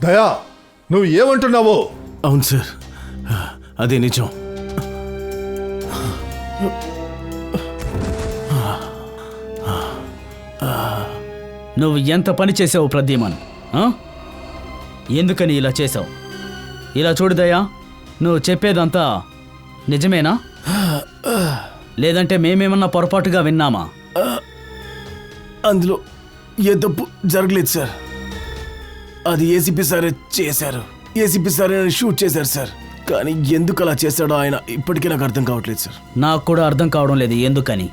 దయా, నువ్వు ఏమంటున్నావు? అవును సార్, అదే నిజం. నువ్వు ఎంత పని చేసావు ప్రద్యుమన్? ఎందుకని ఇలా చేసావు? ఇలా చూడుదయ్యా, నువ్వు చెప్పేదంతా నిజమేనా, లేదంటే మేమేమన్నా పొరపాటుగా విన్నామా? అందులో ఏ తప్పు జరగలేదు సార్. అది ఏసీపీ సారే చేశారు. ఏసీపీ సారే షూట్ చేశారు సార్. కానీ ఎందుకు అలా చేశాడో ఆయన ఇప్పటికీ నాకు అర్థం కావట్లేదు సార్. నాకు కూడా అర్థం కావడం లేదు ఎందుకని.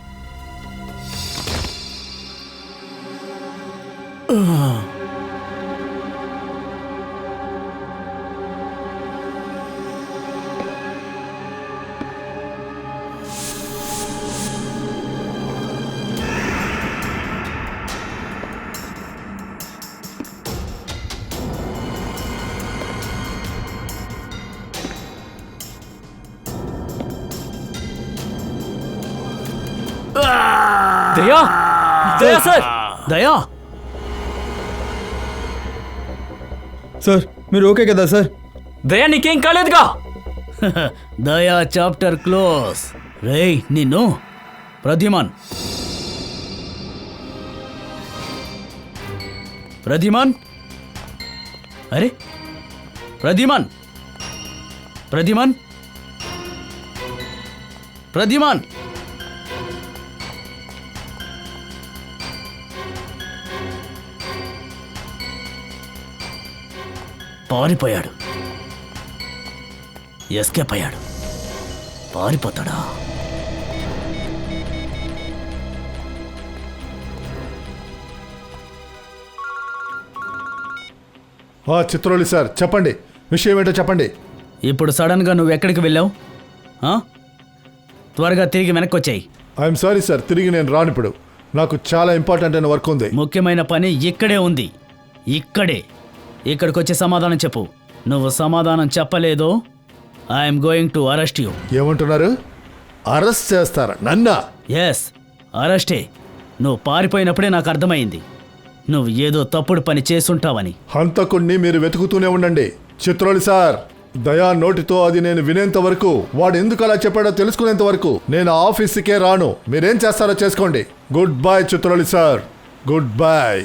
దయా, దయా సార్, దయా సార్, మీరు ఓకే కదా సార్? దయా నీకేం కాలేదుగా? దయా చాప్టర్ క్లోజ్. రేయ్ నిన్ను ప్రద్యుమన్, ప్రద్యుమన్, అరే ప్రద్యుమన్, ప్రద్యుమన్, ప్రద్యుమన్. పారిపోయాడు, ఎస్కేప్ అయ్యాడు. పారిపోతాడా? చిత్రోలి సార్, చెప్పండి, విషయం ఏంటో చెప్పండి. ఇప్పుడు సడన్గా నువ్వు ఎక్కడికి వెళ్ళావు? త్వరగా తిరిగి వెనక్కి వచ్చాయి. ఐఎమ్ సారీ సార్, తిరిగి నేను రాను. ఇప్పుడు నాకు చాలా ఇంపార్టెంట్ అయిన వర్క్ ఉంది. ముఖ్యమైన పని ఇక్కడే ఉంది, ఇక్కడే. ఇక్కడికి వచ్చి సమాధానం చెప్పు. నువ్వు సమాధానం చెప్పలేదో I'm going to arrest you. ఏమంటున్నారు? అరెస్ట్ చేస్తారా నన్నా? ఎస్, అరెస్టే. నువ్వు పారిపోయినప్పుడే నాకు అర్థమైంది నువ్వు ఏదో తప్పుడు పని చేసుంటావని. హంతకుణ్ణి మీరు వెతుకుతూనే ఉండండి చిత్రోలి సార్. దయా నోటితో అది నేను వినేంత వరకు, వాడు ఎందుకు అలా చెప్పాడో తెలుసుకునేంత వరకు నేను ఆఫీస్కే రాను. మీరేం చేస్తారో చేసుకోండి. Good bye Chitroli sir, good bye.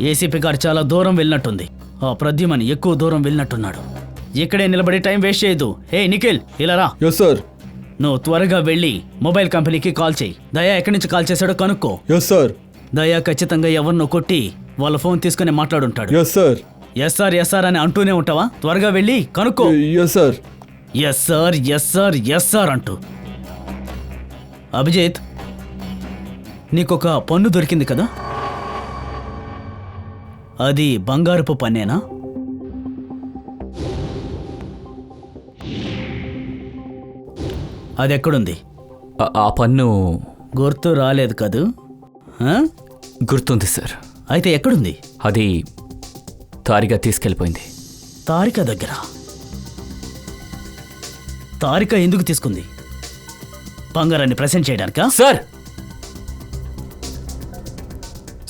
ACP గారు చాలా దూరం వెళ్ళినట్టుంది. ఆ ప్రద్యుమన్ ఎక్కువ దూరం వెళ్ళినట్టున్నాడు. ఇక్కడే నిలబడి టైం వేస్ట్ చేయొద్దు. హే నిఖిల్, ఇలా రా. Yes sir. నువ్వు త్వరగా వెళ్ళి మొబైల్ కంపెనీకి కాల్ చేయి. దయా ఎక్కడి నుంచి కాల్ చేశాడో కనుక్కో. Yes sir. దయా ఖచ్చితంగా ఎవరినో కొట్టి వాళ్ళ ఫోన్ తీసుకుని మాట్లాడుంటాడు. Yes sir. Yes sir, yes sir అని అంటూనే ఉంటావా? త్వరగా వెళ్ళి కనుక్కో. Yes sir. Yes sir, yes sir, yes sir అంటూ. అభిజిత్, నీకొక పన్ను దొరికింది కదా? అది బంగారపు పన్నేనా? అది ఎక్కడుంది? ఆ పన్ను గుర్తు రాలేదు కదూ? గుర్తుంది సార్. అయితే ఎక్కడుంది? అది తారిక తీసుకెళ్ళిపోయింది. తారిక దగ్గర? తారిక ఎందుకు తీసుకుంది? బంగారాన్ని ప్రెజెంట్ చేయడానికా? సార్,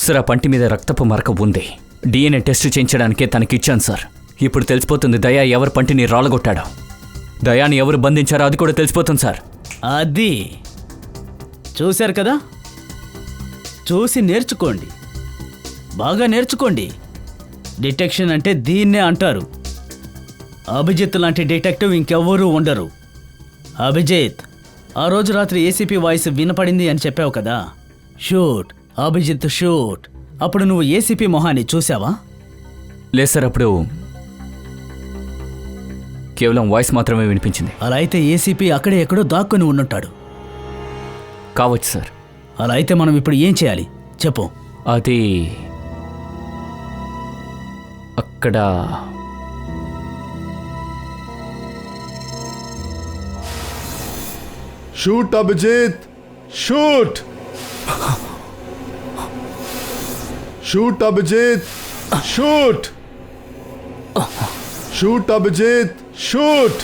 సార్ ఆ పంటి మీద రక్తపు మరక ఉంది. DNA టెస్ట్ చేయించడానికే తనకిచ్చాను సార్. ఇప్పుడు తెలిసిపోతుంది దయా ఎవరు పంటిని రాళ్ళగొట్టాడో. దయాని ఎవరు బంధించారో అది కూడా తెలిసిపోతుంది సార్. అది చూశారు కదా, చూసి నేర్చుకోండి, బాగా నేర్చుకోండి. డిటెక్షన్ అంటే దీన్నే అంటారు. అభిజిత్ లాంటి డిటెక్టివ్ ఇంకెవ్వరూ ఉండరు. అభిజిత్, ఆ రోజు రాత్రి ఏసీపీ వాయిస్ వినపడింది అని చెప్పావు కదా. Shoot Abhijit, shoot. అప్పుడు నువ్వు ఏసీపీ మొహాన్ని చూసావా? లేదు సార్, అప్పుడు కేవలం వాయిస్ మాత్రమే వినిపించింది. అలా అయితే ఏసీపీ అక్కడే ఎక్కడో దాక్కుని ఉండుంటాడు. కావచ్చు సార్. అలా అయితే మనం ఇప్పుడు ఏం చేయాలి చెప్పు. అది అక్కడ shoot Abhijit, shoot. Shoot Abhijit, shoot. Shoot Abhijit, shoot.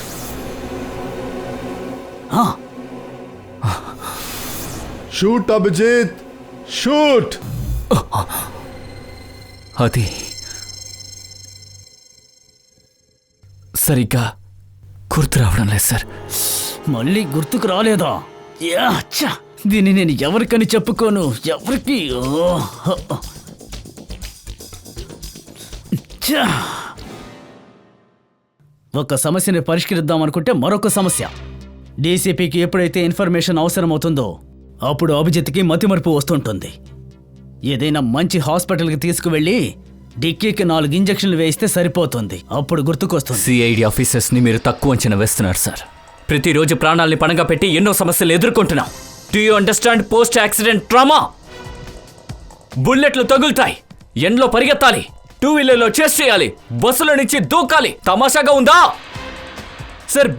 Shoot Abhijit, shoot. అది సరిగ్గా గుర్తు రావడం లేదు సార్. మళ్ళీ గుర్తుకు రాలేదా? యా, ఛ! దీన్ని నేను ఎవరికని చెప్పుకోను, ఎవరికి. ఛ! ఒక సమస్యని పరిష్కరిద్దాం అనుకుంటే మరొక సమస్య. డీసీపీకి ఎప్పుడైతే ఇన్ఫర్మేషన్ అవసరం అవుతుందో అప్పుడు అభిజిత్కి మతిమరుపు వస్తుంటుంది. ఏదైనా మంచి హాస్పిటల్కి తీసుకువెళ్ళి డిక్కీకి 4 ఇంజెక్షన్లు వేయిస్తే సరిపోతుంది. అప్పుడు గుర్తుకొస్తుంది. సిఐడి ఆఫీసర్స్ని మీరు తక్కువ అంచనా వేస్తున్నారు సార్. ప్రతిరోజు ప్రాణాల్ని పణంగా పెట్టి ఎన్నో సమస్యలు ఎదుర్కొంటున్నాం. Do you understand post accident trauma? బుల్లెట్లు తగులుతాయి, ఎండ్లో పరిగెత్తాలి, 2 వీలర్లో చేస్ చేయాలి, బస్సుల నుంచి దూకాలి. తమాషాగా ఉందా సార్?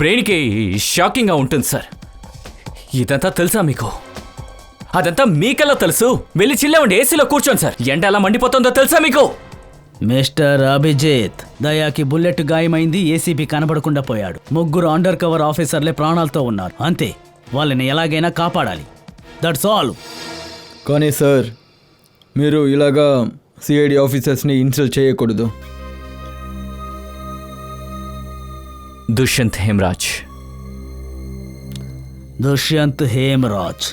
బ్రెయిన్కి షాకింగ్గా ఉంటుంది సార్. ఇదంతా తెలుసా మీకు? అదంతా మీకెలా తెలుసు? వెళ్ళి చిల్లవండి, ఏసీలో కూర్చోండి సార్. ఎండ ఎలా మండిపోతుందో తెలుసా మీకు? మిస్టర్ అభిజిత్, దయాకి బుల్లెట్ గాయమైంది, ఏసీపీ కనబడకుండా పోయాడు. 3 అండర్ కవర్ ఆఫీసర్లే ప్రాణాలతో ఉన్నారు. అంతే, వాళ్ళని ఎలాగైనా కాపాడాలి. That's all. కానీ సార్, మీరు ఇలాగా సిఐడి ఆఫీసర్స్ని ఇన్సల్ట్ చేయకూడదు. దుష్యంత్ హేమరాజ్. దుష్యంత్ హేమరాజ్,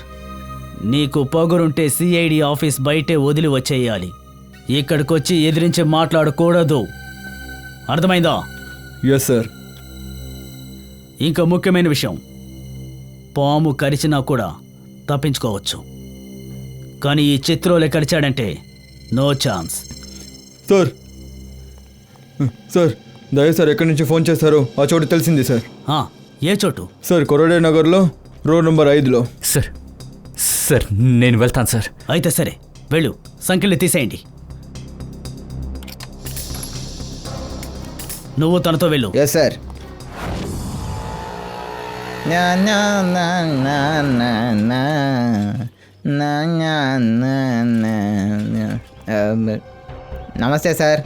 నీకు పొగరుంటే సిఐడి ఆఫీస్ బయటే వదిలి వచ్చేయాలి. ఇక్కడికొచ్చి ఎదిరించి మాట్లాడకూడదు, అర్థమైందా? Yes sir. ఇంకా ముఖ్యమైన విషయం, పాము కరిచినా కూడా తప్పించుకోవచ్చు, కానీ ఈ చిత్రోలే కరిచాడంటే నో ఛాన్స్. సార్, సార్ దయ సార్ ఎక్కడి నుంచి ఫోన్ చేశారో ఆ చోటు తెలిసింది సార్. ఏ చోటు? సార్, కొరడే నగర్లో రోడ్ నెంబర్ 5లో. సార్ నేను వెళ్తాను సార్. అయితే సరే, వెళ్ళు, సంఖ్యలు తీసేయండి. నువ్వు తనతో వెళ్ళు. Yes sir. నా నా నా నా నా నా నా నా నా నా నా. నమస్తే సార్.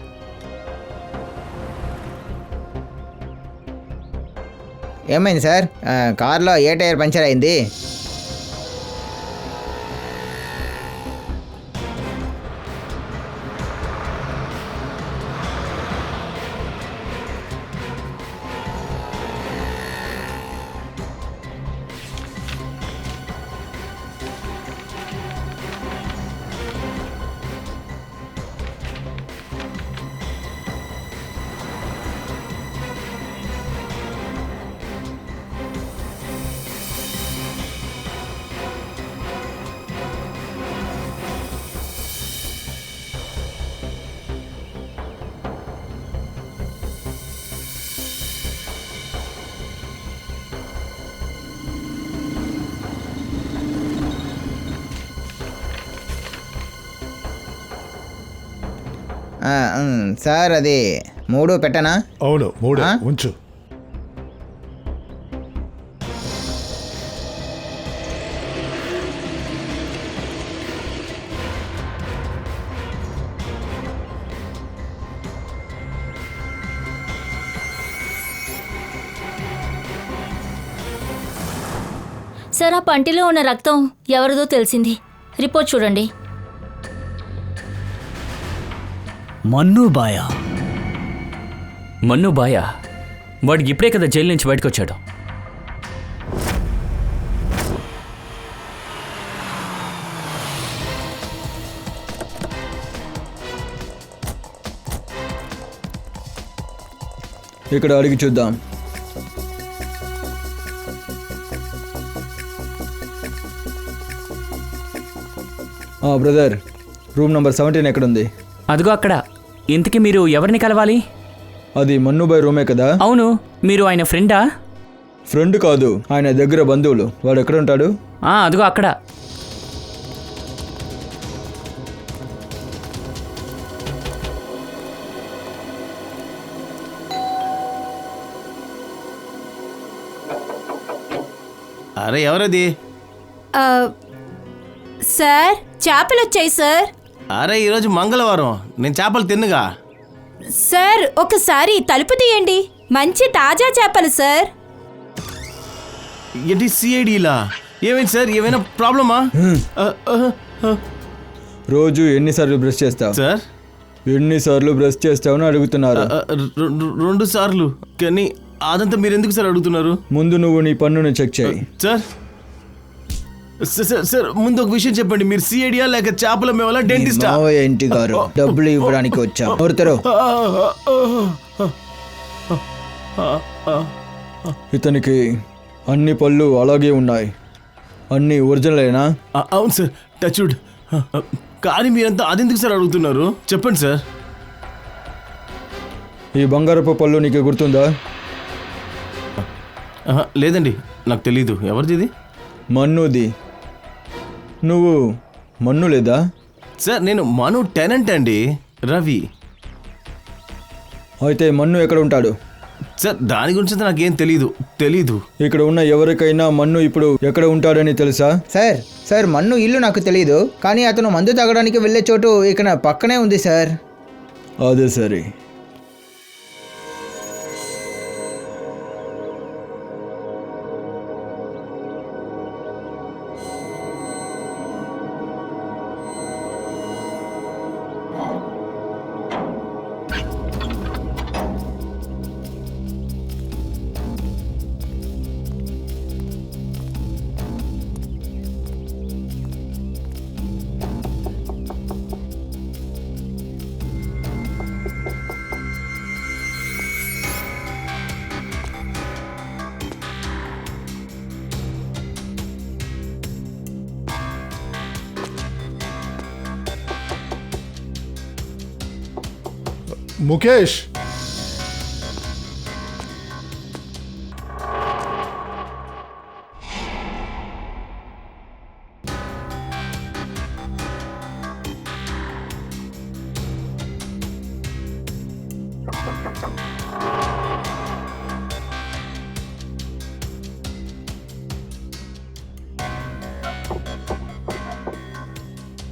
ఏమైంది సార్? కార్లో ఏ టైర్ పంచర్ అయింది? సార్, అది 3 పెట్టనా? అవును, 3 ఉంచు. సార్, ఆ పంటిలో ఉన్న రక్తం ఎవరిదో తెలిసింది. రిపోర్ట్ చూడండి. మన్నుబాయా? మన్నుబాయా? వాడికి ఇప్పుడే కదా జైలు నుంచి బయటకు వచ్చాడు. ఇక్కడ అడిగి చూద్దాం. బ్రదర్, రూమ్ నెంబర్ 17 ఎక్కడుంది? అదిగో అక్కడ. ఇంతకీ మీరు ఎవరిని కలవాలి? అది మన్నుబాయ్ రూమే కదా? అవును. మీరు ఆయన ఫ్రెండా? ఫ్రెండ్ కాదు, ఆయన దగ్గర బంధువులు. వాడు ఎక్కడ ఉంటాడు? అదిగో అక్కడ. అరే, ఎవరది? సార్, చేపలు వచ్చాయి సార్. అరే, ఈరోజు మంగళవారం, నేను చేపలు తిన్నుగా. సార్, ఒకసారి తలుపు తీయండి. మంచి తాజా చేపలు సార్. ఏంటి సిఐడిలా? ఏమైంది సార్? ఏమైనా ప్రాబ్లమా? రోజు ఎన్నిసార్లు బ్రష్ చేస్తావు? సార్ ఎన్నిసార్లు బ్రష్ చేస్తావని అడుగుతున్నారు. 2 సార్లు. కానీ అదంతా మీరు ఎందుకు సార్ అడుగుతున్నారు? ముందు నువ్వు నీ పన్నును చెక్ చేయి. సార్ సార్ ముందు ఒక విషయం చెప్పండి. మీరు సిఐడియా లేక చేపల మేవలా డెంటిస్టా? మావయ్య ఇంటి గారు డబ్బులు ఇవ్వడానికి వచ్చాం. ఎవరుతారు? ఇతనికి అన్ని పళ్ళు అలాగే ఉన్నాయి. అన్ని ఒరిజినలేనా? అవును సార్, టచ్వుడ్. కానీ మీరంతా అదెందుకు సార్ అడుగుతున్నారు? చెప్పండి సార్. ఈ బంగారపు పళ్ళు నీకు గుర్తుందా? లేదండి, నాకు తెలీదు. ఎవరిది ఇది? మన్నుది. నువ్వు మన్ను లేదా? సార్ నేను మను టెనెంట్ అండి, రవి. అయితే మన్ను ఎక్కడ ఉంటాడు? సార్ దాని గురించి నాకేం తెలీదు. ఇక్కడ ఉన్న ఎవరికైనా మన్ను ఇప్పుడు ఎక్కడ ఉంటాడని తెలుసా? సార్ మన్ను ఇల్లు నాకు తెలియదు, కానీ అతను మందు తాగడానికి వెళ్ళే చోటు ఇక్కడ పక్కనే ఉంది సార్. అదే సరే. ముఖేష్,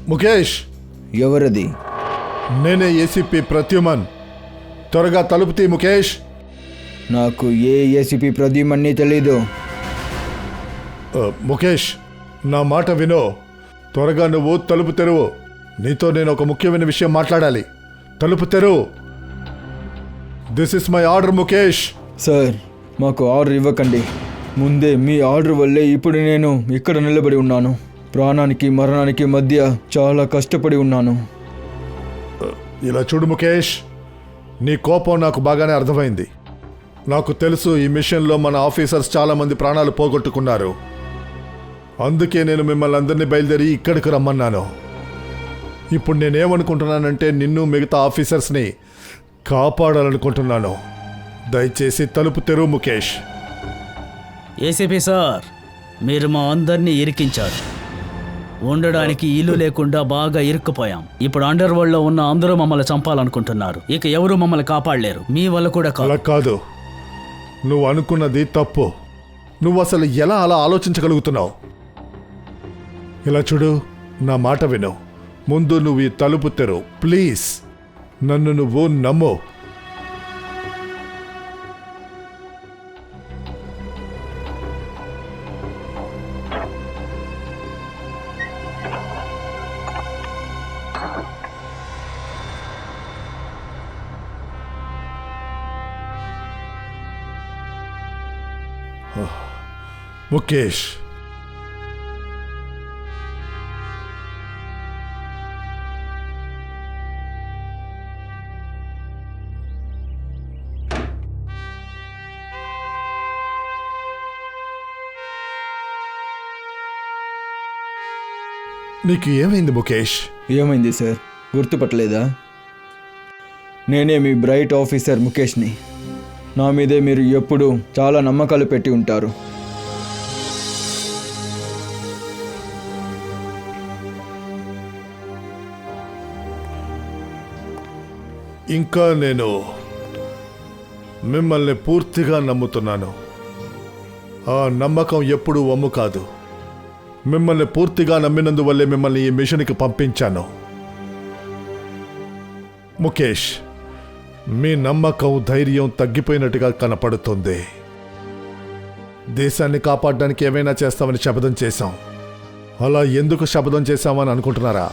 ముఖేష్, ఎవరిది? నేనే ఏసీపీ ప్రత్యుమన్. త్వరగా తలుపు తీ ముఖేష్. నాకు ఏ ఏసీపీ ప్రద్యుమన్ని తెలీదు. ముఖేష్, నా మాట వినో. త్వరగా నువ్వు తలుపు తెరువు. నీతో నేను ఒక ముఖ్యమైన విషయం మాట్లాడాలి. తలుపు తెరువు. This is my order Mukesh. Sir, మాకు ఆర్డర్ ఇవ్వకండి. ముందే మీ ఆర్డర్ వల్లే ఇప్పుడు నేను ఇక్కడ నిలబడి ఉన్నాను. ప్రాణానికి మరణానికి మధ్య చాలా కష్టపడి ఉన్నాను. ఇలా చూడు ముఖేష్, నీ కోపం నాకు బాగానే అర్థమైంది. నాకు తెలుసు ఈ మిషన్లో మన ఆఫీసర్స్ చాలామంది ప్రాణాలు పోగొట్టుకున్నారు. అందుకే నేను మిమ్మల్ని అందరినీ బయలుదేరి ఇక్కడికి రమ్మన్నాను. ఇప్పుడు నేనేమనుకుంటున్నానంటే నిన్ను మిగతా ఆఫీసర్స్ని కాపాడాలనుకుంటున్నాను. దయచేసి తలుపు తెరువు ముఖేష్. ఏసీపీ సార్, మీరు మా అందరినీ ఇరికించారు. ఉండడానికి ఇల్లు లేకుండా బాగా ఇరుక్కుపోయాం. ఇప్పుడు అండర్ వరల్డ్ లో ఉన్న అందరూ మమ్మల్ని చంపాలనుకుంటున్నారు. ఇక ఎవరు మమ్మల్ని కాపాడలేరు. మీ వల్ల కూడా అలా కాదు. నువ్వు అనుకున్నది తప్పు. నువ్వు అసలు ఎలా అలా ఆలోచించగలుగుతున్నావు? ఇలా చూడు, నా మాట విను. ముందు నువ్వు ఈ తలుపు తెరు ప్లీజ్. నన్ను నువ్వు నమ్ము. ముఖేష్, నీకు ఏమైంది ముఖేష్? ఏమైంది సార్? గుర్తుపట్టలేదా? నేనే మీ బ్రైట్ ఆఫీసర్ ముఖేష్ని. నా మీదే మీరు ఎప్పుడు చాలా నమ్మకాలు పెట్టి ఉంటారు. ఇంకా నేను మిమ్మల్ని పూర్తిగా నమ్ముతున్నాను. ఆ నమ్మకం ఎప్పుడూ వమ్ము కాదు. మిమ్మల్ని పూర్తిగా నమ్మినందువల్లే మిమ్మల్ని ఈ మిషన్కి పంపించాను. ముఖేష్, మీ నమ్మకం ధైర్యం తగ్గిపోయినట్టుగా కనపడుతుంది. దేశాన్ని కాపాడడానికి ఏమైనా చేస్తామని శపథం చేశాం. అలా ఎందుకు శపథం చేశామని అనుకుంటున్నారా?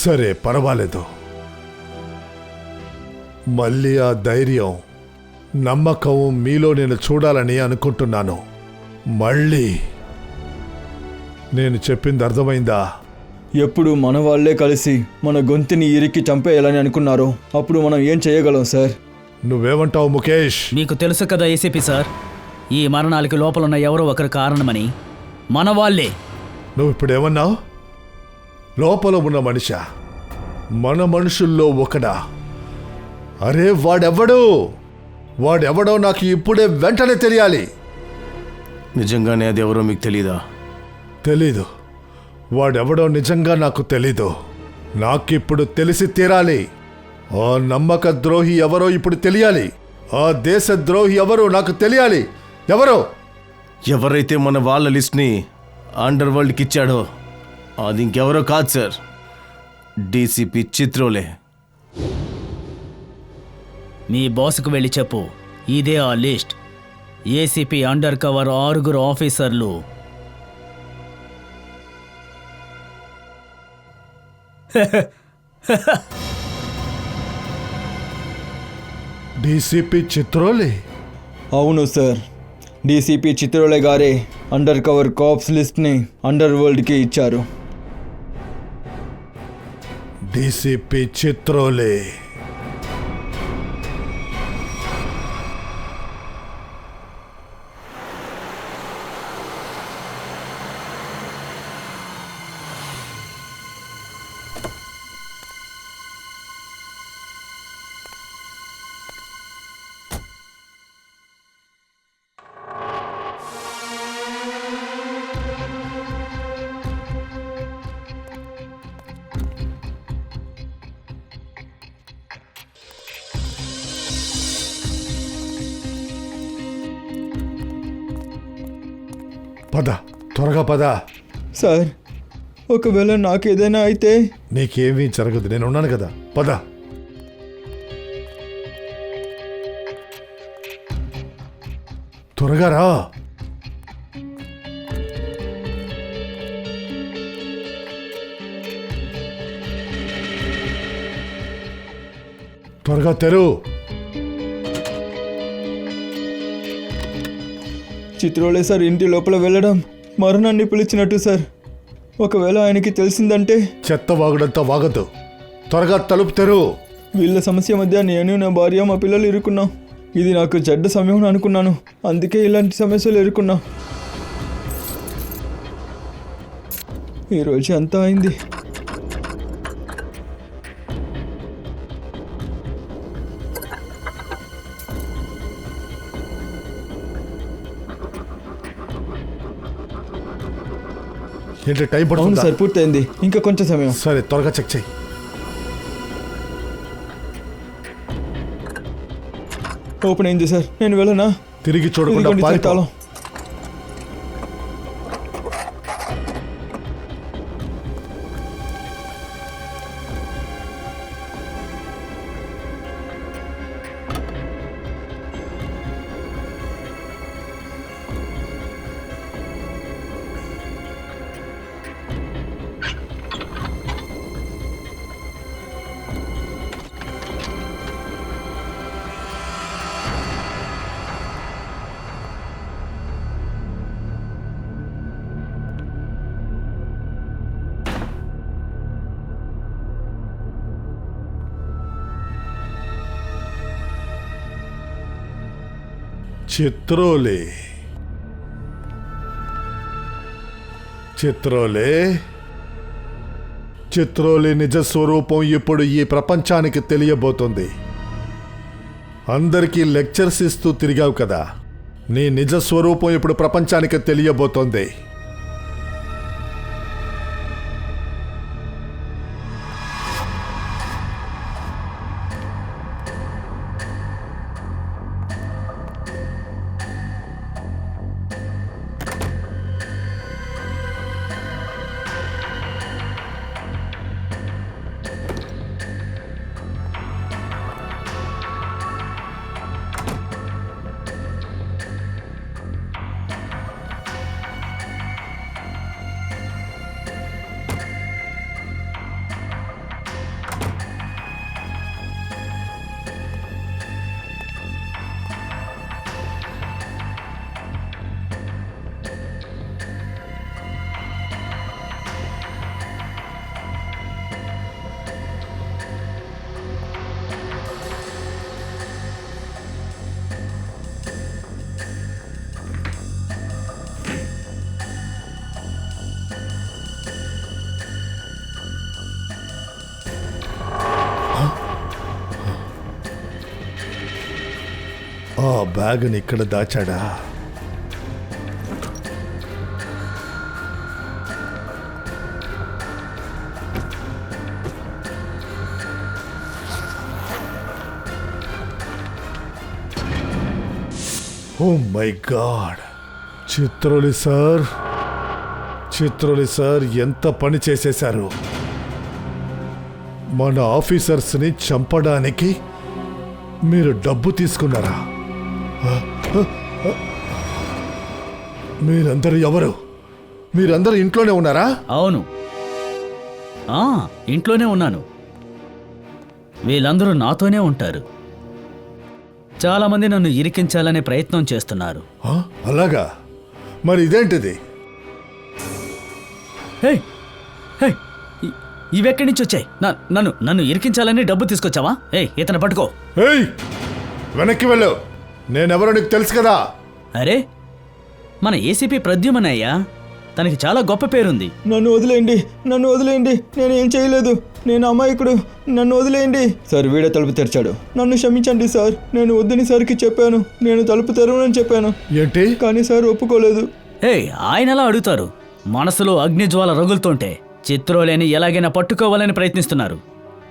సరే, పర్వాలేదు. మళ్ళీ ఆ ధైర్యం, నమ్మకం మీలో నేను చూడాలని అనుకుంటున్నాను. మళ్ళీ నేను చెప్పింది అర్థమైందా? ఎప్పుడు మన వాళ్ళే కలిసి మన గొంతుని ఇరికి చంపేయాలని అనుకున్నారో అప్పుడు మనం ఏం చేయగలం సార్? నువ్వేమంటావు ముఖేష్? మీకు తెలుసు కదా ఏసీపీ సార్, ఈ మరణాలకి లోపలున్న ఎవరో ఒకరు కారణమని. మన వాళ్ళే. నువ్వు ఇప్పుడేమన్నావు? లోపల ఉన్న మనిషా? మన మనుషుల్లో ఒకడా? అరే, వాడెవడో నాకు ఇప్పుడే వెంటనే తెలియాలి. నిజంగానే అది ఎవరో మీకు తెలీదా? తెలీదు. వాడెవడో నిజంగా నాకు తెలీదు. నాకిప్పుడు తెలిసి తీరాలి. ఆ నమ్మక ద్రోహి ఎవరో ఇప్పుడు తెలియాలి. ఆ దేశ ద్రోహి ఎవరో నాకు తెలియాలి. ఎవరైతే మన వాళ్ళ లిస్ట్ని అండర్ వరల్డ్కి ఇచ్చాడో అది ఇంకెవరో కాదు సార్, డీసీపీ చిత్రోలే. మీ బాస్కు వెళ్ళి చెప్పు, ఇదే ఆ లిస్ట్. ఏసీపీ అండర్ కవర్ 6 ఆఫీసర్లు. డీసీపీ చిత్రోలే? అవును సార్, డీసీపీ చిత్రోలే గారే అండర్ కవర్ కాప్స్ లిస్ట్ని అండర్ వరల్డ్కి ఇచ్చారు. డీసీపీ చిత్రోలే. పద, త్వరగా పద. సార్, ఒకవేళ నాకేదైనా అయితే? నీకేమీ జరగదు, నేను ఉన్నాను కదా. పద. త్వరగా రా. త్వరగా తెరు. చిత్రోలే సార్ ఇంటి లోపల వెళ్ళడం మరణాన్ని పిలిచినట్టు సార్. ఒకవేళ ఆయనకి తెలిసిందంటే? చెత్త వాగుడంతా వాగదు. త్వరగా తలుపు తెరు. వీళ్ళ సమస్య మధ్య నేను, నా భార్య, మా పిల్లలు ఇరుక్కున్నాం. ఇది నాకు చెడ్డ సమయం అనుకున్నాను, అందుకే ఇలాంటి సమస్యలు ఎదుర్కొన్నా. ఈరోజు అంతా అయింది. ఏంటి టైం అవును పడుతుంది? సార్, పూర్తయింది, ఇంకా కొంచెం సమయం. సరే, త్వరగా చెక్ చేయి. ఓపెన్ అయింది సార్, నేను వెళ్ళనా? తిరిగి చూడకుండా ఇదిగోండి సార్ పారిపో. తాళం. చిత్రోలే. చిత్రోలే. చిత్రోలే నిజ స్వరూపం ఇప్పుడు ఈ ప్రపంచానికి తెలియబోతుంది. అందరికీ లెక్చర్స్ ఇస్తూ తిరిగావు కదా, నీ నిజ స్వరూపం ఇప్పుడు ప్రపంచానికి తెలియబోతోంది. బ్యాగ్ని ఇక్కడ దాచాడా? Oh my god! Chitroli sir ఎంత పని చేసేశారు! మన ఆఫీసర్స్ని చంపడానికి మీరు డబ్బు తీసుకున్నారా? మీరందరూ ఎవరు? మీరందరూ ఇంట్లోనే ఉన్నారా? అవును, ఇంట్లోనే ఉన్నాను. వీళ్ళందరూ నాతోనే ఉంటారు. చాలామంది నన్ను ఇరికించాలనే ప్రయత్నం చేస్తున్నారు. అలాగా? మరి ఇదేంటిది? హే హే ఇవెక్కడి నుంచి వచ్చాయి? నన్ను ఇరికించాలని డబ్బు తీసుకొచ్చావా? ఇతను పట్టుకో. ఏయ్, వెనక్కి వెళ్ళు. నేనెవరో నీకు తెలుసు కదా. అరే, మన ఏసీపీ ప్రద్యుమన్ అయ్యా. తనకి చాలా గొప్ప పేరుంది. నన్ను వదిలేయండి, నేను ఏం చేయలేదు, నేను అమాయకుడు, నన్ను వదిలేయండి. సార్ వీడే తలుపు తెరిచాడు, నన్ను క్షమించండి సార్. నేను వద్దని సార్కి చెప్పాను, నేను తలుపు తెరవనని చెప్పాను. ఏంటి? కానీ సార్ ఒప్పుకోలేదు. ఆయన ఎలా అడుగుతారు? మనసులో అగ్నిజ్వాల రగులుతుంటే చిత్రోలేని ఎలాగైనా పట్టుకోవాలని ప్రయత్నిస్తున్నారు.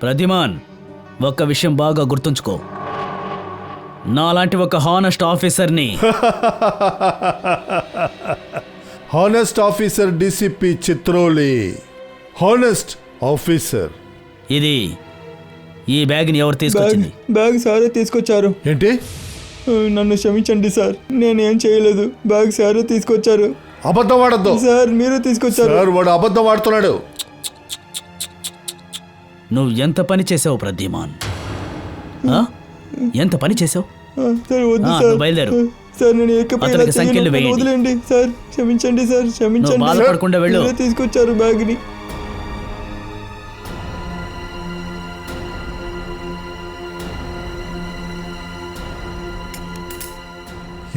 ప్రద్యుమన్, ఒక్క విషయం బాగా గుర్తుంచుకో. నాలాంటి ఒక హానెస్ట్ ఆఫీసర్ని honest officer DCP Chitroli. Honest officer. ఈ బ్యాగ్ని ఎవరు తీసుకొచ్చింది? బ్యాగ్ సారే తీసుకొచ్చారు. ఏంటి? నన్ను క్షమించండి సార్, నేనేం చేయలేదు. బ్యాగ్ సారే తీసుకొచ్చారు. అబద్ధం ఆడద్దు సార్, మీరు తీసుకొచ్చారు. సార్, వాడు అబద్ధం ఆడుతున్నాడు. నువ్వు ఎంత పని చేసావు ప్రద్యుమన్? ఎంత పని చేసావు? సార్ వద్దు సార్, నువ్వు బయలుదేరు. సార్ నేను ఎక్కపోయి అతనికి సంఖ్యలు వేయండి. వదిలేండి సార్, క్షమించండి సార్, క్షమించండి. నువ్వు బాధపడకుండా వెళ్ళు. మీరే తీసుకొచ్చారు బ్యాగ్ని.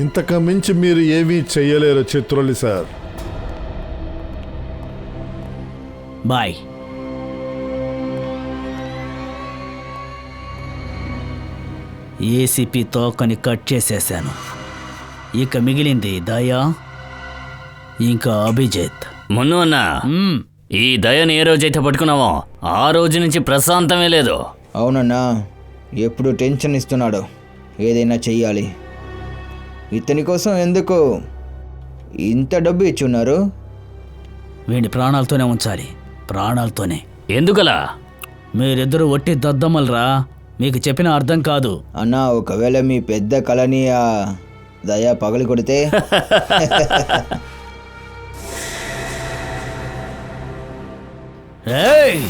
ఇంతకు మించి మీరు ఏమీ చెయ్యలేరు చిత్రోలి సార్. బాయ్. ఏసీపీ తోకని కట్ చేసేశాను. ఇక మిగిలింది దయా, ఇంకా అభిజిత్. మున్ను అన్నా, ఈ దయని ఏ రోజైతే పట్టుకున్నావో ఆ రోజు నుంచి ప్రశాంతమే లేదు. అవునన్నా, ఎప్పుడు టెన్షన్ ఇస్తున్నాడు. ఏదైనా చెయ్యాలి. ఇతని కోసం ఎందుకు ఇంత డబ్బు ఇచ్చున్నారు? వీడి ప్రాణాలతోనే ఉంచాలి, ప్రాణాలతోనే. ఎందుకలా? మీరిద్దరూ ఒట్టి దద్దమ్మలరా, మీకు చెప్పిన అర్థం కాదు. అన్నా, ఒకవేళ మీ పెద్ద కళని ఆ దయా పగలి కొడితే? ఏయ్!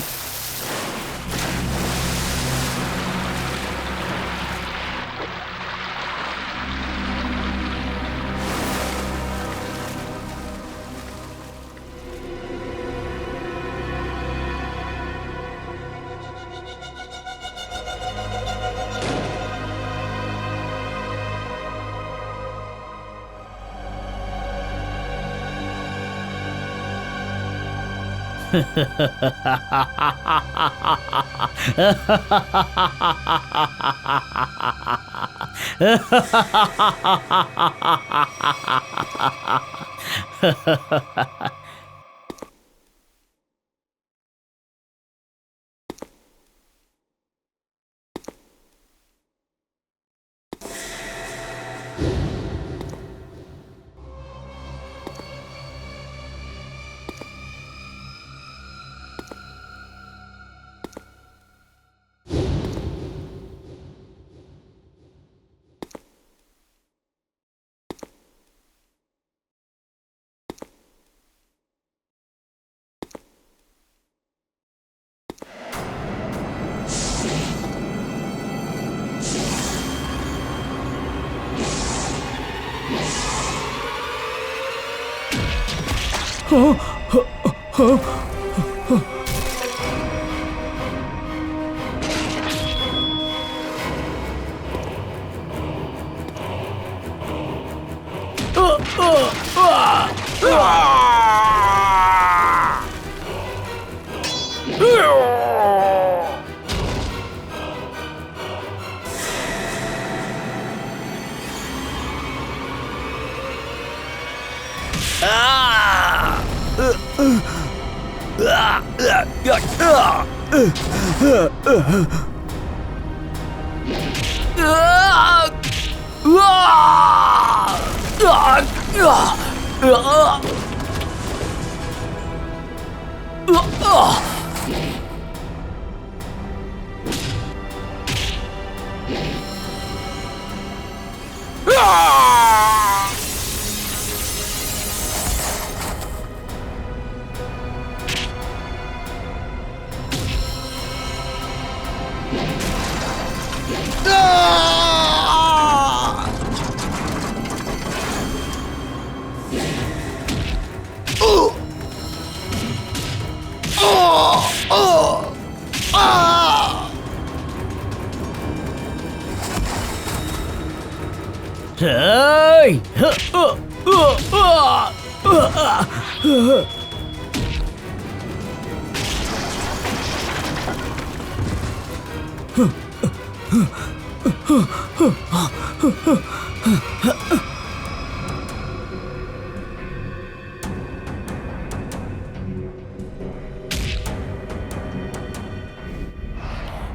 Hey!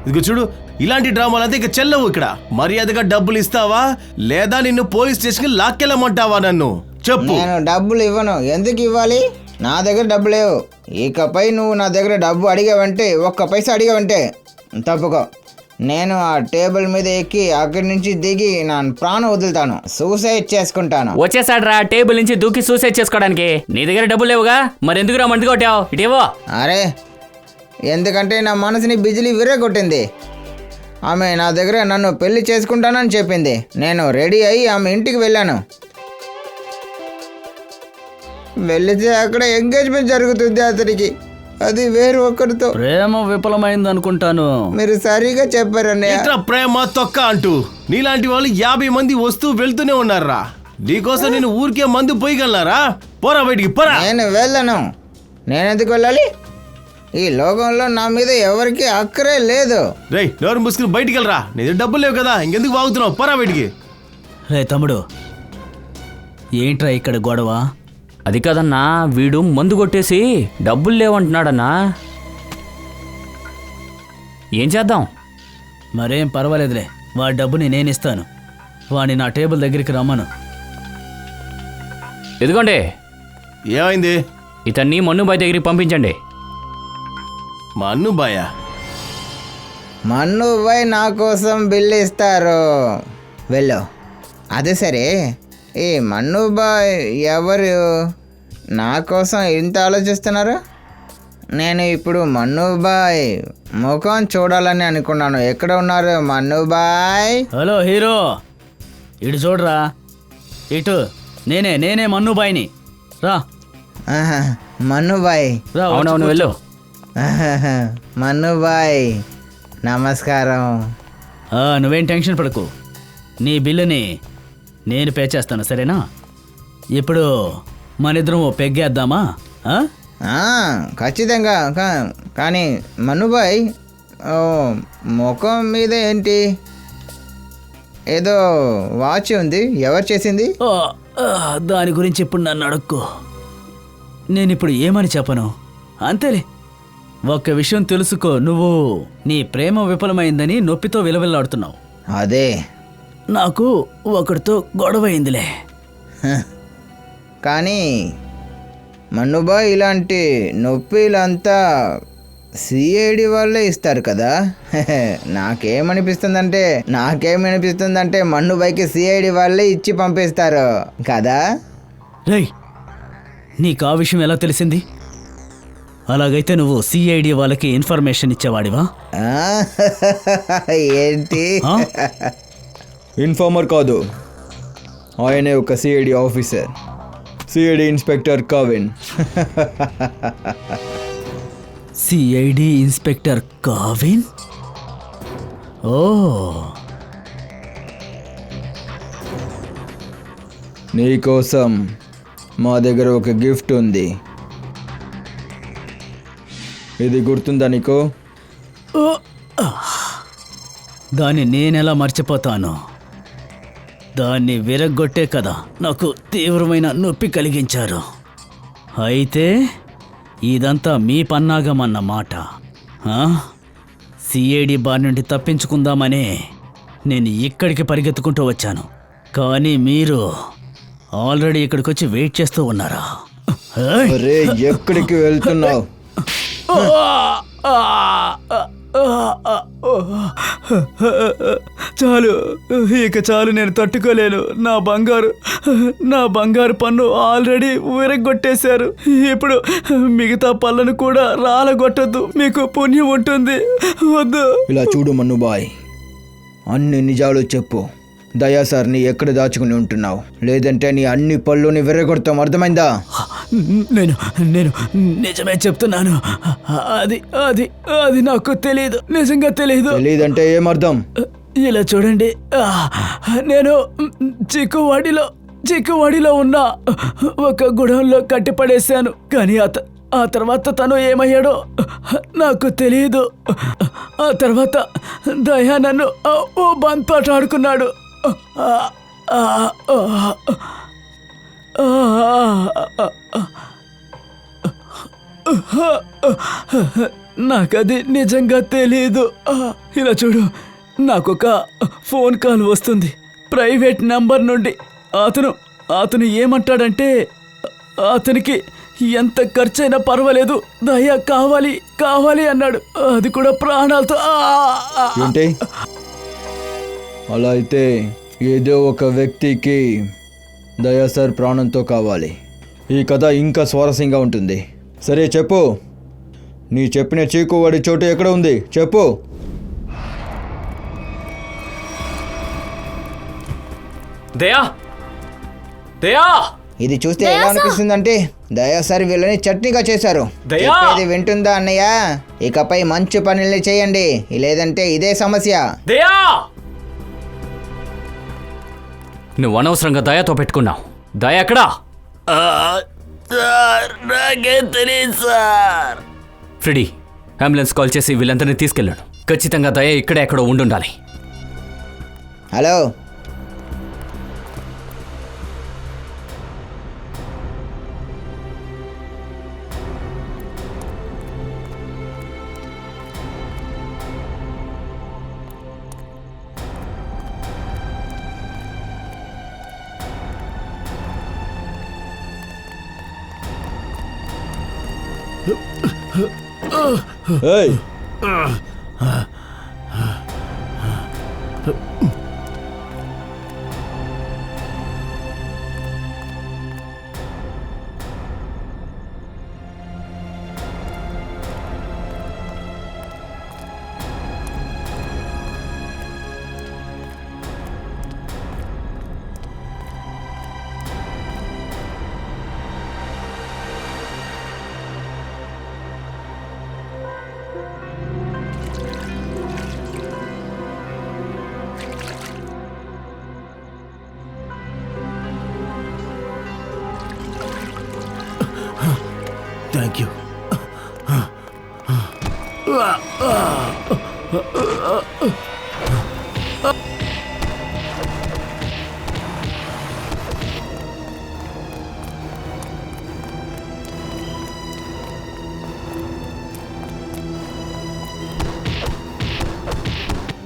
ఇదిగో చూడు, ఇలాంటి డ్రామాలంతా ఇక చెల్లవు ఇక్కడ. మర్యాదగా డబ్బులు ఇస్తావా లేదా నిన్ను పోలీస్ స్టేషన్కి లాక్కెళ్ళమంటావా? నన్ను చెప్పు. నేను డబ్బులు ఇవ్వను. ఎందుకు ఇవ్వాలి? నా దగ్గర డబ్బు లేవు. ఇకపై నువ్వు నా దగ్గర డబ్బు అడిగావంటే, ఒక్క పైసా అడిగావంటే తప్పుకో. నేను ఆ టేబుల్ మీద ఎక్కి అక్కడి నుంచి దిగి నా ప్రాణం వదులుతాను, సూసైడ్ చేసుకుంటాను. వచ్చేసాడ్రా టేబుల్ నుంచి దూకి సూసైడ్ చేసుకోవడానికి. నీ దగ్గర డబ్బులు లేవుగా, మరి ఎందుకురా మంది కొట్టావు? ఇటేవో. అరే, ఎందుకంటే నా మనసుని బిజిలీ విర్రగొట్టింది. ఆమె నా దగ్గర నన్ను పెళ్లి చేసుకుంటానని చెప్పింది. నేను రెడీ అయ్యి ఆమె ఇంటికి వెళ్ళాను. వెళితే అక్కడ ఎంగేజ్మెంట్ జరుగుతుంది అతనికి, అది వేరు ఒక్కరితో. ప్రేమ విఫలమైంది అనుకుంటాను. మీరు సరిగా చెప్పారన్నయ్య. ఇట్లా ప్రేమ తొక్క అంటూ నీలాంటి వాళ్ళు 50 మంది వస్తూ వెళ్తూనే ఉన్నారా? నీకోసం నేను ఊరికే మందు పోయగలనారా? పోరా బయటికి, పోరా. నేను వెళ్ళను. నేనెందుకు వెళ్ళాలి? ఈ లోకంలో నా మీద ఎవరికి అక్కరే లేదు. రేయ్, నోరు మూసుకుని బయటికి వెళ్ళరా. నీ దగ్గర డబ్బులు లేవు కదా, ఇంకెందుకు వాగుతున్నావు? పోరా బయటికి. రే తమ్ముడు, ఏంట్రా ఇక్కడ గొడవ? అది కాదన్నా, వీడు మందు కొట్టేసి డబ్బులు లేవంటున్నాడన్నా. ఏం చేద్దాం? మరేం పర్వాలేదులే, వాడి డబ్బుని నేనిస్తాను. వాడిని నా టేబుల్ దగ్గరికి రమ్మను. ఎదుగోండి, ఏమైంది? ఇతన్ని మన్నుబాయ్ దగ్గరికి పంపించండి. మా అన్నుబాయ మన్నుబాయ్ నా కోసం బిల్లు ఇస్తారు. వెళ్ళు. అదే సరే, ఈ మన్నుబాయ్ ఎవరు? నా కోసం ఇంత ఆలోచిస్తున్నారు? నేను ఇప్పుడు మన్నుబాయ్ ముఖం చూడాలని అనుకున్నాను. ఎక్కడ ఉన్నారు మన్నుబాయ్? హలో హీరో, ఇటు చూడరా. ఇటు నేనే మన్నుబాయిని. రా. ఆహా, మన్నుబాయ్. రా, అవునవును, వెళ్ళు. ఆహాహా, మన్నుబాయ్ నమస్కారం. నువ్వేం టెన్షన్ పడకు, నీ బిల్లుని నేను పే చేస్తాను, సరేనా? ఇప్పుడు మనిద్దరం ఓ పెగ్గేద్దామా? ఖచ్చితంగా. కానీ మన్నుబాయ్, ముఖం మీద ఏంటి ఏదో వాచ్ ఉంది, ఎవరు చేసింది? దాని గురించి ఇప్పుడు నన్ను అడుక్కో. నేను ఇప్పుడు ఏమని చెప్పను, అంతేలే. ఒక్క విషయం తెలుసుకో, నువ్వు నీ ప్రేమ విఫలమైందని నొప్పితో విలవిల్లాడుతున్నావు. అదే నాకు ఒకరితో గొడవ అయిందిలే. కానీ మన్నుబాయ్, ఇలాంటి నొప్పిలంతా సిఐడి వాళ్ళే ఇస్తారు కదా. నాకేమనిపిస్తుందంటే మన్నుబాయ్కి సిఐడి వాళ్ళే ఇచ్చి పంపిస్తారు కదా. రేయ్, నీకు ఆ విషయం ఎలా తెలిసింది? అలాగైతే నువ్వు సిఐడి వాళ్ళకి ఇన్ఫర్మేషన్ ఇచ్చేవాడివా? ఏంటి? ఇన్ఫార్మర్ కాదు, ఆయనే ఒక CID officer, CID inspector Kavin. CID inspector Kavin? ఓ, నీకోసం మా దగ్గర ఒక గిఫ్ట్ ఉంది. ఇది గుర్తుందా నీకు? దాన్ని నేనెలా మర్చిపోతాను? దాన్ని విరగ్గొట్టే కదా నాకు తీవ్రమైన నొప్పి కలిగించారు. అయితే ఇదంతా మీ పన్నాగమన్నమాట. సిఐడి బార్ నుండి తప్పించుకుందామనే నేను ఇక్కడికి పరిగెత్తుకుంటూ వచ్చాను, కానీ మీరు ఆల్రెడీ ఇక్కడికి వచ్చి వెయిట్ చేస్తూ ఉన్నారా? ఏయ్! అరే ఎక్కడికి వెళ్తున్నావు? చాలు, ఇక చాలు, నేను తట్టుకోలేను. నా బంగారు పన్ను ఆల్రెడీ విరగొట్టేశారు. ఇప్పుడు మిగతా పళ్ళను కూడా రాలగొట్టద్దు, మీకు పుణ్యం ఉంటుంది. వద్దు. ఇలా చూడు మన్నుబాయ్, అన్ని నిజాలు చెప్పు. దయా సార్ని ఎక్కడ దాచుకుని ఉంటున్నావు? లేదంటే నీ అన్ని పళ్ళుని విరగొడతాం, అర్థమైందా? నేను నిజమే చెప్తున్నాను. అది అది అది నాకు తెలియదు, నిజంగా తెలియదు. తెలియదంటే ఏమర్థం? ఇలా చూడండి, నేను చిక్కువాడిలో ఉన్న ఒక గుడంలో కట్టిపడేశాను, కానీ ఆ తర్వాత తను ఏమయ్యాడో నాకు తెలియదు. ఆ తర్వాత దయా నన్ను ఓ బంతాట ఆడుకున్నాడు. నాకది నిజంగా తెలీదు. ఇలా చూడు, నాకొక ఫోన్ కాల్ వస్తుంది ప్రైవేట్ నంబర్ నుండి. అతను ఏమంటాడంటే, అతనికి ఎంత ఖర్చైనా పర్వాలేదు, దయ కావాలి అన్నాడు. అది కూడా ప్రాణాలతో. ఏంటి? అలా అయితే ఏదో ఒక వ్యక్తికి దయా సార్ ప్రాణంతో కావాలి. ఈ కథ ఇంకా స్వారస్యంగా ఉంటుంది. సరే చెప్పు, నీ చెప్పిన చీకువాడి చోటు ఎక్కడ ఉంది చెప్పు. దయా దయా ఇది చూస్తే ఎలా అనిపిస్తుందంటే దయా సార్ వీళ్ళని చట్నీగా చేశారు. దయా! చెప్పేది వింటుందా అన్నయ్య? ఇకపై మంచి పనుల్ని చేయండి, లేదంటే ఇదే సమస్య. దయా! నువ్వు అనవసరంగా దయాతో పెట్టుకున్నావు. దయ ఎక్కడా? సార్ నాకేం తెలియదు సార్. ఫ్రెడీ, అంబులెన్స్ కాల్ చేసి వీళ్ళందరినీ తీసుకెళ్ళాడు. ఖచ్చితంగా దయ ఇక్కడే ఎక్కడో ఉండుండాలి. హలో, ఏయ్, థ్యాంక్ యూ.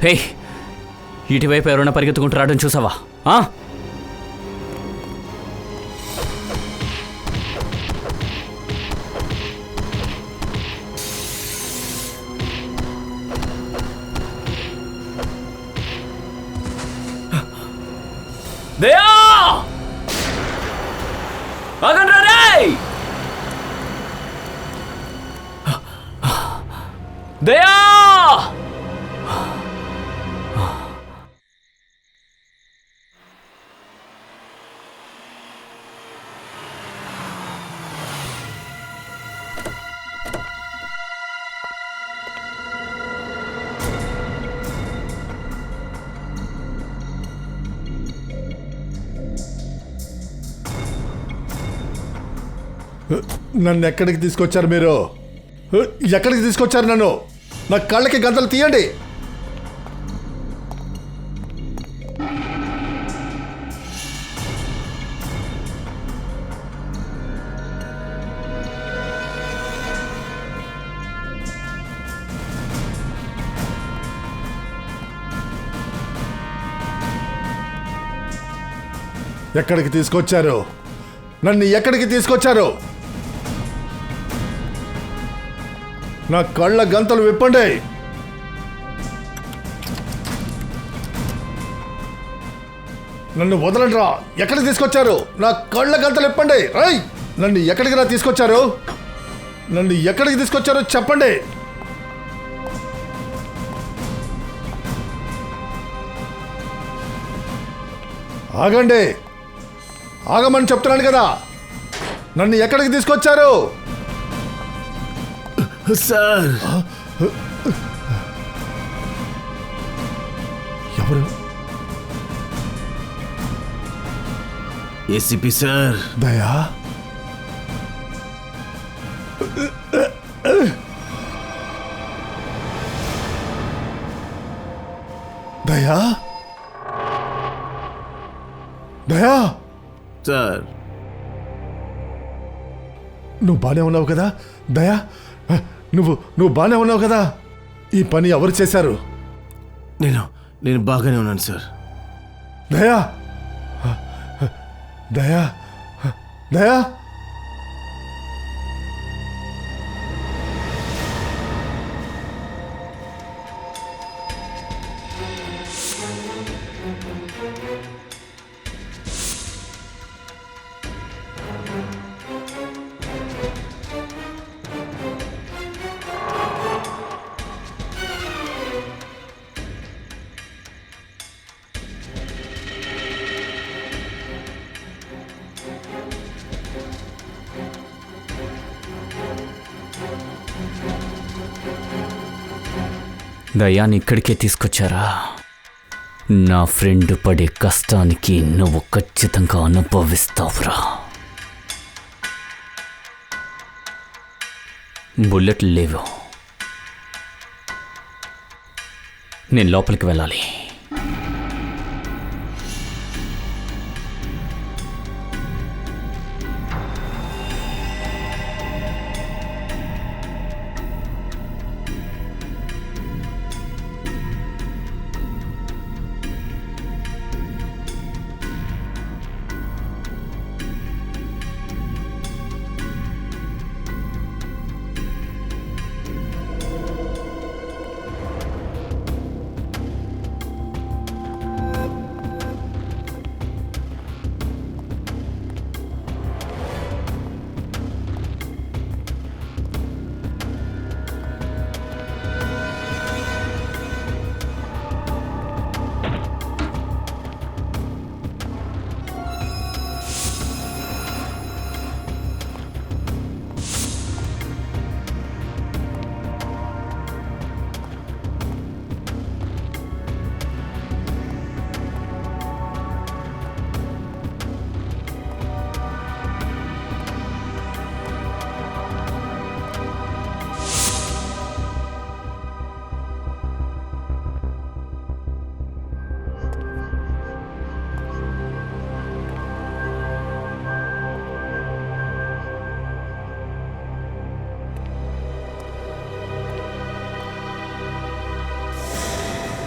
హే, ఇటువైపు ఎవరైనా పరిగెత్తుకుంటూ రావడం చూసావా? దయా! ఆగండ్రా రేయ్! దయా! నన్ను ఎక్కడికి తీసుకొచ్చారు మీరు? ఎక్కడికి తీసుకొచ్చారు నన్ను? నా కళ్ళకి గంతలు తీయండి. ఎక్కడికి తీసుకొచ్చారు? నన్ను ఎక్కడికి తీసుకొచ్చారు? నా కళ్ళ గంతలు విప్పండి. నన్ను వదలండి రా. ఎక్కడికి తీసుకొచ్చారు? నా కళ్ళ గంతలు విప్పండి. రై, నన్ను ఎక్కడికి రా తీసుకొచ్చారు? నన్ను ఎక్కడికి తీసుకొచ్చారో చెప్పండి. ఆగండి, ఆగమని చెప్తున్నాను కదా. నన్ను ఎక్కడికి తీసుకొచ్చారు? సార్, ఎవరు? ACP sir. దయా? దయా? దయా, సార్, నువ్వు బానే ఉన్నావు కదా? దయా, నువ్వు బానే ఉన్నావు కదా? ఈ పని ఎవరు చేశారు? నేను బాగానే ఉన్నాను సార్. దయా, దయా, దయా. దయాన్ని ఇక్కడికే తీసుకొచ్చారా? నా ఫ్రెండ్ పడే కష్టానికి నువ్వు ఖచ్చితంగా అనుభవిస్తావురా. బుల్లెట్లు లేవు. నేను లోపలికి వెళ్ళాలి.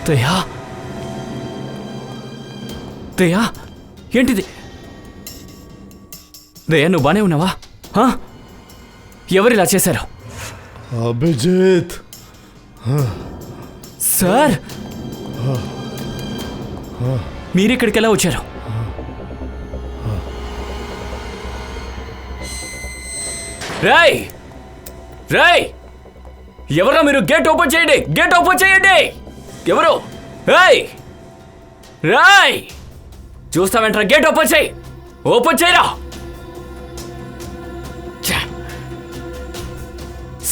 దయా, దయా, ఏంటిది? దయా, నువ్వు బానే ఉన్నావా? ఎవరు ఇలా చేశారు? అభిజిత్. సార్, మీరిక్కడికి ఎలా వచ్చారు? రాయ్, రాయ్, ఎవరో మీరు? గేట్ ఓపెన్ చేయండి, గేట్ ఓపెన్ చేయండి. ఎవరు? రాయ్, రాయ్, చూస్తావేంట్రా? గేట్ ఓపెన్ చేయి, ఓపెన్ చేయరా.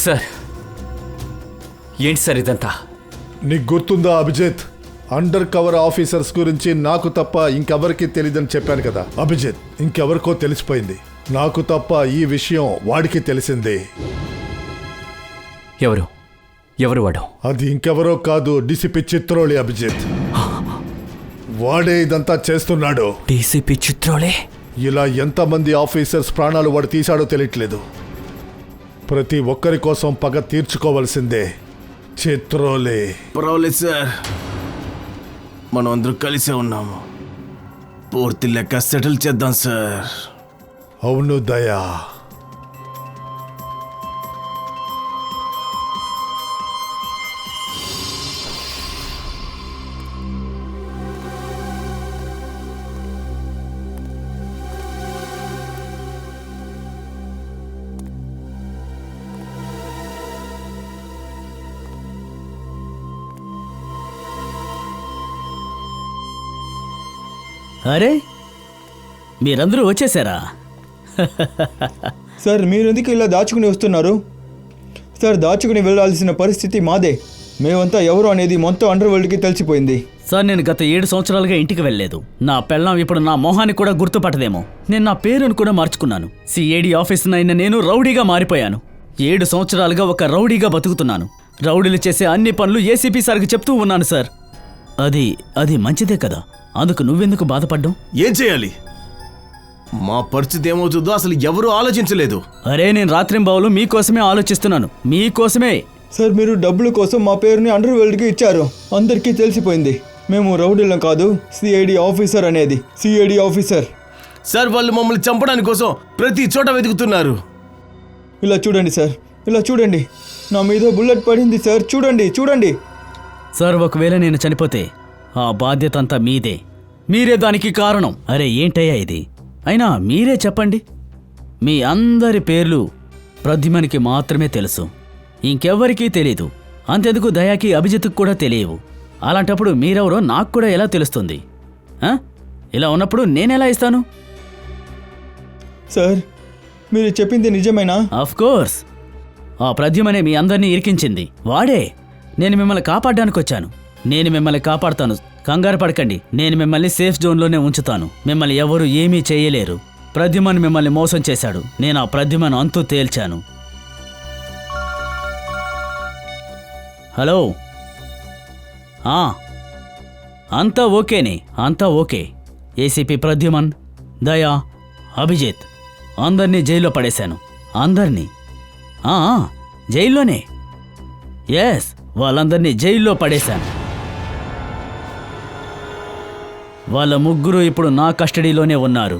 సార్, ఏంటి సార్ ఇదంతా? నీకు గుర్తుందా అభిజిత్? అండర్ కవర్ ఆఫీసర్స్ గురించి నాకు తప్ప ఇంకెవరికి తెలియదని చెప్పాను కదా అభిజిత్. ఇంకెవరికో తెలిసిపోయింది. నాకు తప్ప ఈ విషయం వాడికి తెలిసింది. ఎవరు? ఎవరు వాడు? అది ఇంకెవరో కాదు, డీసీపీ చిత్రోళి అభిజిత్. వాడే ఇదంతా చేస్తున్నాడు. డీసీపీ చిత్రోళే? ఇలా ఎంతమంది ఆఫీసర్స్ ప్రాణాలు వాడు తీశాడో తెలియట్లేదు. ప్రతి ఒక్కరి కోసం పగ తీర్చుకోవాల్సిందే. చిత్రోలే. పర్వాలేదు సార్, మనం అందరూ కలిసే ఉన్నాము. పూర్తి లెక్క సెటిల్ చేద్దాం సార్. అవును దయా. అరే మీరందరూ వచ్చేసారా? సార్ మీరు ఎందుకు ఇలా దాచుకుని వస్తున్నారు? సార్ దాచుకుని వెళ్ళాల్సిన పరిస్థితి మాదే. మేమంతా ఎవరు అనేది మొత్తం అండర్ వరల్డ్కి తెలిసిపోయింది. సార్ నేను గత 7 సంవత్సరాలుగా ఇంటికి వెళ్ళలేదు. నా పెళ్ళాం ఇప్పుడు నా మొహాన్ని కూడా గుర్తుపట్టదేమో. నేను నా పేరును కూడా మార్చుకున్నాను. సిఐడి ఆఫీసర్ అయిన నేను రౌడీగా మారిపోయాను. 7 సంవత్సరాలుగా ఒక రౌడీగా బతుకుతున్నాను. రౌడీలు చేసే అన్ని పనులు ఏసీపీ సార్కి చెప్తూ ఉన్నాను సార్. అది మంచిదే కదా, అందుకు నువ్వెందుకు బాధపడ్డావు? ఏం చేయాలి? మా పరిస్థితి ఏమవుతుందో అసలు ఎవరూ ఆలోచించలేదు. అరే నేను రాత్రింబావులు మీకోసమే ఆలోచిస్తున్నాను, మీకోసమే. సార్ మీరు డబ్బుల కోసం మా పేరుని అండర్ వరల్డ్కి ఇచ్చారు. అందరికీ తెలిసిపోయింది. మేము రౌడీలం కాదు, సిఐడి ఆఫీసర్ అనేది. CID officer. సార్ వాళ్ళు మమ్మల్ని చంపడానికి కోసం ప్రతి చోట వెతుకుతున్నారు. ఇలా చూడండి సార్, ఇలా చూడండి. నా మీద బుల్లెట్ పడింది సార్. చూడండి. సార్ ఒకవేళ నేను చనిపోతే ఆ బాధ్యత అంతా మీదే. మీరే దానికి కారణం. అరే ఏంటయ్యా ఇది? అయినా మీరే చెప్పండి. మీ అందరి పేర్లు ప్రద్యుమ్నకి మాత్రమే తెలుసు, ఇంకెవ్వరికీ తెలీదు. అంతెందుకు దయాకి, అభిజిత్కు కూడా తెలియవు. అలాంటప్పుడు మీరెవరో నాకు కూడా ఎలా తెలుస్తుంది? ఇలా ఉన్నప్పుడు నేనెలా ఇస్తాను? సార్ మీరు చెప్పింది నిజమేనా? కోర్స్. ఆ ప్రద్యుమనే మీ అందరినీ ఇరికించింది వాడే. నేను మిమ్మల్ని కాపాడడానికి వచ్చాను. నేను మిమ్మల్ని కాపాడుతాను, కంగారు పడకండి. నేను మిమ్మల్ని సేఫ్ జోన్లోనే ఉంచుతాను. మిమ్మల్ని ఎవరు ఏమీ చేయలేరు. ప్రద్యుమన్ మిమ్మల్ని మోసం చేశాడు. నేను ఆ ప్రద్యుమన్ అంతు తేల్చాను. హలో, అంతా ఓకేనే, అంతా ఓకే. ఏసీపీ ప్రద్యుమన్, దయా, అభిజిత్ అందరినీ జైల్లో పడేశాను. అందరినీ జైల్లోనే. ఎస్, వాళ్ళందరినీ జైల్లో పడేశాను. వాళ్ళ ముగ్గురు ఇప్పుడు నా కస్టడీలోనే ఉన్నారు.